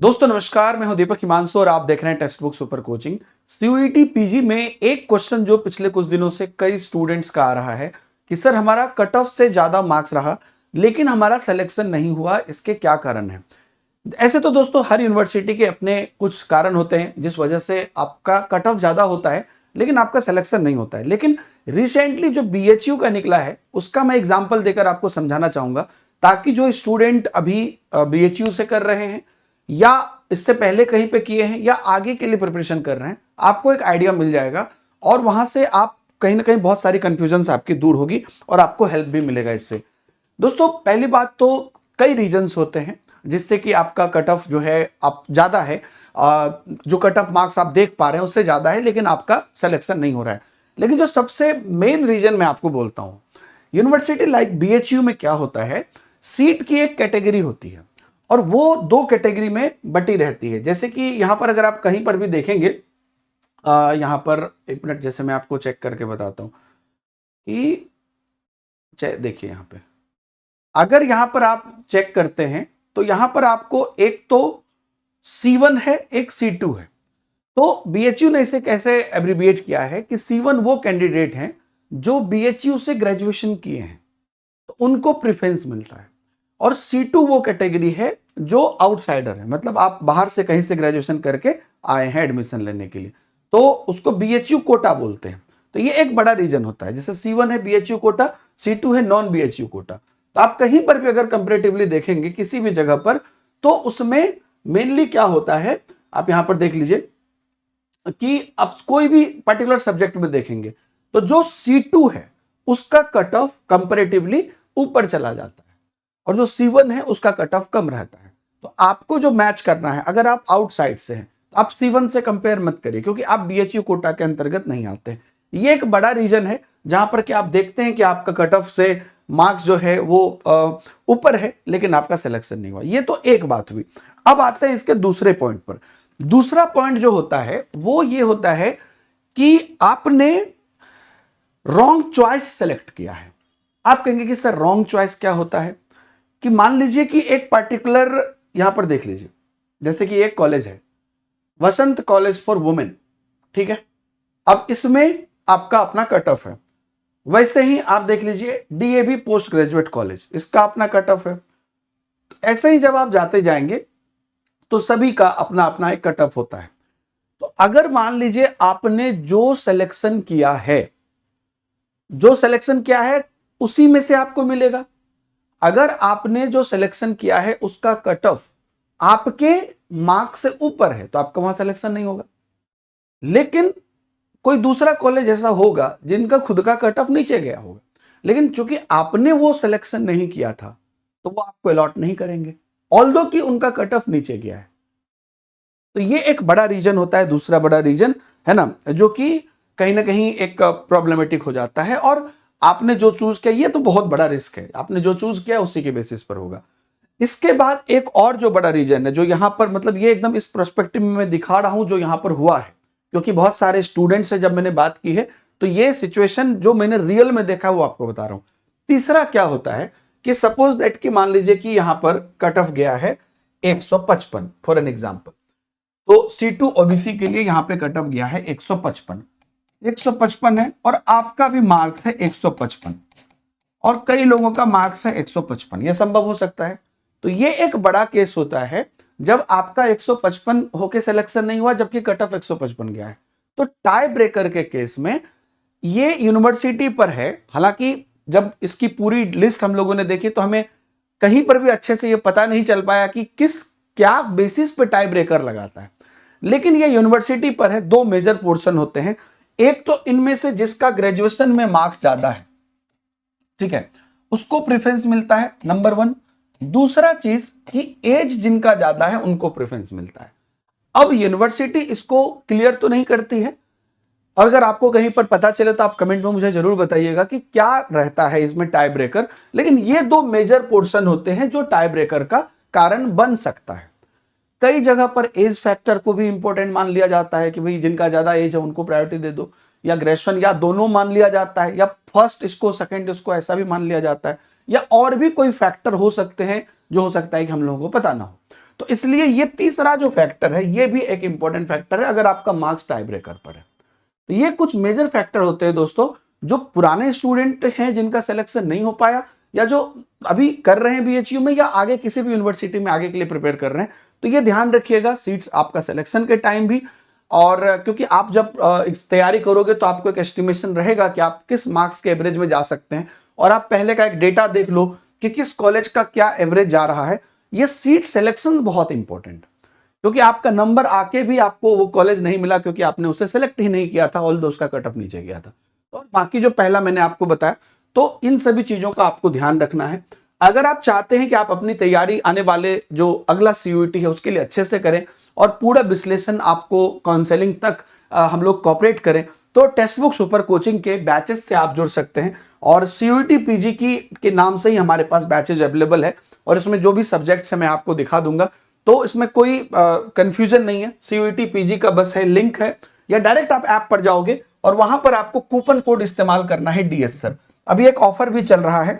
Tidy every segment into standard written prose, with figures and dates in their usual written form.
दोस्तों नमस्कार, मैं हूं दीपक हिमांशु और आप देख रहे हैं text book super coaching. CUET PG में एक क्वेश्चन जो पिछले कुछ दिनों से कई स्टूडेंट्स का आ रहा है कि सर हमारा कट ऑफ से ज्यादा मार्क्स रहा लेकिन हमारा सिलेक्शन नहीं हुआ, इसके क्या कारण है। ऐसे तो दोस्तों हर यूनिवर्सिटी के अपने कुछ कारण होते हैं जिस वजह से आपका कट ऑफ ज्यादा होता है लेकिन आपका सिलेक्शन नहीं होता है। लेकिन रिसेंटली जो बीएचयू का निकला है उसका मैं एग्जांपल देकर आपको समझाना चाहूंगा, ताकि जो स्टूडेंट अभी बीएचयू से कर रहे हैं या इससे पहले कहीं पे किए हैं या आगे के लिए प्रिपरेशन कर रहे हैं, आपको एक आइडिया मिल जाएगा और वहां से आप कहीं ना कहीं बहुत सारी कंफ्यूजन आपकी दूर होगी और आपको हेल्प भी मिलेगा इससे। दोस्तों पहली बात तो कई रीजंस होते हैं जिससे कि आपका कट ऑफ जो है आप ज्यादा है, जो कट ऑफ मार्क्स आप देख पा रहे हैं उससे ज्यादा है लेकिन आपका सिलेक्शन नहीं हो रहा है। लेकिन जो सबसे मेन रीजन मैं आपको बोलता हूं, यूनिवर्सिटी लाइक बीएचयू में क्या होता है, सीट की एक कैटेगरी होती है और वो दो कैटेगरी में बटी रहती है। जैसे कि यहां पर अगर आप कहीं पर भी देखेंगे, यहां पर एक मिनट, जैसे मैं आपको चेक करके बताता हूं कि देखिए यहां पे अगर यहां पर आप चेक करते हैं तो यहां पर आपको एक तो C1 है, एक C2 है। तो बीएचयू ने इसे कैसे एब्रिविएट किया है कि C1 वो कैंडिडेट हैं जो बीएचयू से ग्रेजुएशन किए हैं तो उनको प्रेफरेंस मिलता है, और C2 वो कैटेगरी है जो आउटसाइडर है, मतलब आप बाहर से कहीं से ग्रेजुएशन करके आए हैं एडमिशन लेने के लिए, तो उसको बीएचयू कोटा बोलते हैं। तो ये एक बड़ा रीजन होता है, जैसे C1 है बीएचयू कोटा, C2 है नॉन बीएचयू कोटा। तो आप कहीं पर भी अगर कंपैरेटिवली देखेंगे किसी भी जगह पर, तो उसमें मेनली क्या होता है, आप यहां पर देख लीजिए कि आप कोई भी पर्टिकुलर सब्जेक्ट में देखेंगे तो जो C2 है उसका कट ऑफ कंपैरेटिवली ऊपर चला जाता है और जो C1 है उसका कट ऑफ कम रहता है। तो आपको जो मैच करना है, अगर आप आउटसाइड से हैं तो आप C1 से कंपेयर मत करिए क्योंकि आप बीएचयू कोटा के अंतर्गत नहीं आते। ये एक बड़ा रीजन है जहां पर कि आप देखते हैं कि आपका कट ऑफ से मार्क्स जो है वो ऊपर है लेकिन आपका सिलेक्शन नहीं हुआ। ये तो एक बात हुई। अब आते हैं इसके दूसरे पॉइंट पर। दूसरा पॉइंट जो होता है वो ये होता है कि आपने रॉन्ग चॉइस सेलेक्ट किया है। आप कहेंगे कि सर रॉन्ग चॉइस क्या होता है, कि मान लीजिए कि एक पर्टिकुलर, यहां पर देख लीजिए, जैसे कि एक कॉलेज है वसंत कॉलेज फॉर वुमेन, ठीक है। अब इसमें आपका अपना कट ऑफ है। वैसे ही आप देख लीजिए डीएवी पोस्ट ग्रेजुएट कॉलेज, इसका अपना कट ऑफ है। ऐसे ही जब आप जाते जाएंगे तो सभी का अपना अपना एक कट ऑफ होता है। तो अगर मान लीजिए आपने जो सिलेक्शन किया है, उसी में से आपको मिलेगा। अगर आपने जो सिलेक्शन किया है उसका कट ऑफ आपके मार्क्स से ऊपर है तो आपका वहां सिलेक्शन नहीं होगा। लेकिन कोई दूसरा कॉलेज ऐसा होगा जिनका खुद का कट ऑफ नीचे गया होगा, लेकिन चूंकि आपने वो सिलेक्शन नहीं किया था तो वो आपको अलॉट नहीं करेंगे, ऑल्दो कि उनका कट ऑफ नीचे गया है। तो ये एक बड़ा रीजन होता है, दूसरा बड़ा रीजन है ना, जो कि कहीं ना कहीं एक प्रॉब्लमेटिक हो जाता है। और आपने जो चूज किया ये तो बहुत बड़ा रिस्क है, आपने जो चूज किया उसी के बेसिस पर होगा। इसके बाद एक और जो बड़ा रीजन है, जो यहां पर मतलब ये एकदम इस पर्सपेक्टिव में मैं दिखा रहा हूं जो यहां पर हुआ है, क्योंकि बहुत सारे स्टूडेंट से जब मैंने बात की है तो ये सिचुएशन जो मैंने रियल में देखा वो आपको बता रहा हूं। तीसरा क्या होता है कि सपोज दैट कि मान लीजिए कि यहां पर कट ऑफ गया है 155 फॉर एन एग्जांपल, तो C2 ओबीसी के लिए यहां पे कट ऑफ गया है 155 है और आपका भी मार्क्स है 155 और कई लोगों का मार्क्स है 155, यह संभव हो सकता है। तो ये एक बड़ा केस होता है जब आपका 155 होके सिलेक्शन नहीं हुआ जबकि कट ऑफ 155 गया है। तो टाई ब्रेकर के केस में ये यूनिवर्सिटी पर है। हालांकि जब इसकी पूरी लिस्ट हम लोगों ने देखी तो हमें कहीं पर भी अच्छे से ये पता नहीं चल पाया कि किस क्या बेसिस पे टाई ब्रेकर लगाता है, लेकिन ये यूनिवर्सिटी पर है। दो मेजर पोर्शन होते हैं, एक तो इनमें से जिसका ग्रेजुएशन में मार्क्स ज्यादा है, ठीक है, उसको प्रेफरेंस मिलता है, नंबर 1। दूसरा चीज कि एज जिनका ज्यादा है उनको प्रेफरेंस मिलता है। अब यूनिवर्सिटी इसको क्लियर तो नहीं करती है, और अगर आपको कहीं पर पता चले तो आप कमेंट में मुझे जरूर बताइएगा कि क्या रहता है इसमें टाई ब्रेकर। लेकिन ये दो मेजर पोर्शन होते हैं जो टाई ब्रेकर का कारण बन सकता है। कई जगह पर एज फैक्टर को भी इंपॉर्टेंट मान लिया जाता है कि भाई जिनका ज्यादा एज है उनको प्रायोरिटी दे दो, या ग्रेजुएशन, या दोनों मान लिया जाता है, या फर्स्ट इसको सेकंड इसको, ऐसा भी मान लिया जाता है, या और भी कोई फैक्टर हो सकते हैं जो हो सकता है कि हम लोगों को पता ना हो। तो इसलिए ये तीसरा जो फैक्टर है ये भी एक इंपॉर्टेंट फैक्टर है अगर आपका मार्क्स टाई ब्रेकर पर है। तो ये कुछ मेजर फैक्टर होते हैं दोस्तों, जो पुराने स्टूडेंट हैं जिनका सिलेक्शन नहीं हो पाया, या जो अभी कर रहे हैं बीएचयू में, या आगे किसी भी यूनिवर्सिटी में आगे के लिए प्रिपेयर कर रहे हैं। तो ये ध्यान रखिएगा सीट्स आपका सिलेक्शन के टाइम भी, और क्योंकि आप जब तैयारी करोगे तो आपको एक एस्टिमेशन रहेगा कि आप किस मार्क्स के एवरेज में जा सकते हैं, और आप पहले का एक डेटा देख लो कि किस कॉलेज का क्या एवरेज जा रहा है। ये सीट सिलेक्शन बहुत इंपॉर्टेंट, क्योंकि आपका नंबर आके भी आपको वो कॉलेज नहीं मिला क्योंकि आपने उसे सेलेक्ट ही नहीं किया था, ऑल्दो उसका कट ऑफ नीचे गया था। और बाकी जो पहला मैंने आपको बताया, तो इन सभी चीजों का आपको ध्यान रखना है। अगर आप चाहते हैं कि आप अपनी तैयारी आने वाले जो अगला सीयूईटी है उसके लिए अच्छे से करें और पूरा विश्लेषण आपको काउंसलिंग तक हम लोग कोऑपरेट करें, तो टेक्स्ट बुक सुपर कोचिंग के बैचेस से आप जुड़ सकते हैं। और सीयूईटी पीजी के नाम से ही हमारे पास बैचेज अवेलेबल है, और इसमें जो भी सब्जेक्ट्स है मैं आपको दिखा दूंगा, तो इसमें कोई कंफ्यूजन नहीं है। सीयूईटी पीजी का बस है लिंक है, या डायरेक्ट आप ऐप पर जाओगे और वहां पर आपको कूपन कोड इस्तेमाल करना है डीएस सर। अभी एक ऑफर भी चल रहा है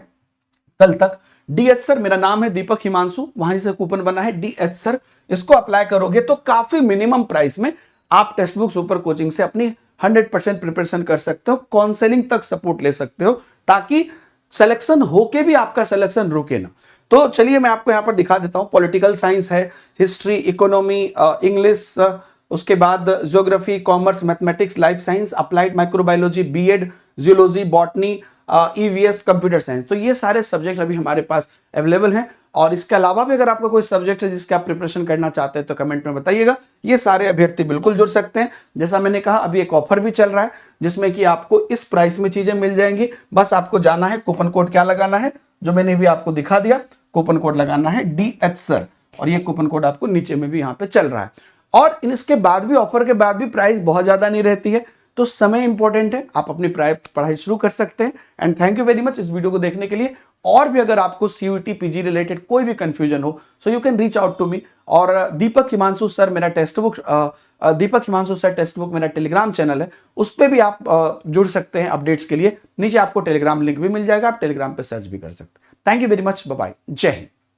कल तक, डीएस सर, मेरा नाम है दीपक हिमांशु, वहीं से कूपन बना है डीएस सर। इसको अप्लाई करोगे तो काफी मिनिमम प्राइस में आप टेक्स्ट बुक सुपर कोचिंग से अपनी 100% प्रिपरेशन कर सकते हो, काउंसलिंग तक सपोर्ट ले सकते हो, ताकि सिलेक्शन होके भी आपका सिलेक्शन रुके ना। तो चलिए मैं आपको यहां पर दिखा देता हूं। पॉलिटिकल साइंस है, हिस्ट्री, इकोनॉमी, इंग्लिश, उसके बाद geography, commerce, mathematics, life science, applied microbiology, BEd, geology, botany, EVS, computer science. तो ये सारे सब्जेक्ट अभी हमारे पास अवेलेबल हैं। और इसके अलावा भी अगर आपका कोई सब्जेक्ट है जिसके आप प्रिपरेशन करना चाहते हैं तो कमेंट में बताइएगा। ये सारे अभ्यर्थी बिल्कुल जुड़ सकते हैं। जैसा मैंने कहा, अभी एक ऑफर भी चल रहा है जिसमें कि आपको इस प्राइस में चीजें मिल जाएंगी। बस आपको जाना है, कूपन कोड क्या लगाना है जो मैंने भी आपको दिखा दिया, कूपन कोड लगाना है DH सर, और ये कूपन कोड आपको नीचे में भी यहाँ पे चल रहा है। और इसके बाद भी, ऑफर के बाद भी प्राइस बहुत ज्यादा नहीं रहती है, तो समय इंपॉर्टेंट है, आप अपनी पढ़ाई शुरू कर सकते हैं। And thank you very much इस वीडियो को देखने के लिए। और भी अगर आपको सीयूईटी पीजी रिलेटेड कोई भी कंफ्यूजन हो, so you can reach out to me. और दीपक हिमांशु सर मेरा textbook, Deepak Himanshu sir textbook मेरा टेलीग्राम चैनल है, उस पर भी आप जुड़ सकते हैं अपडेट्स के लिए। नीचे आपको टेलीग्राम लिंक भी मिल जाएगा, आप टेलीग्राम पे सर्च भी कर सकते हैं। Thank you very much, bye bye, जय हिंद।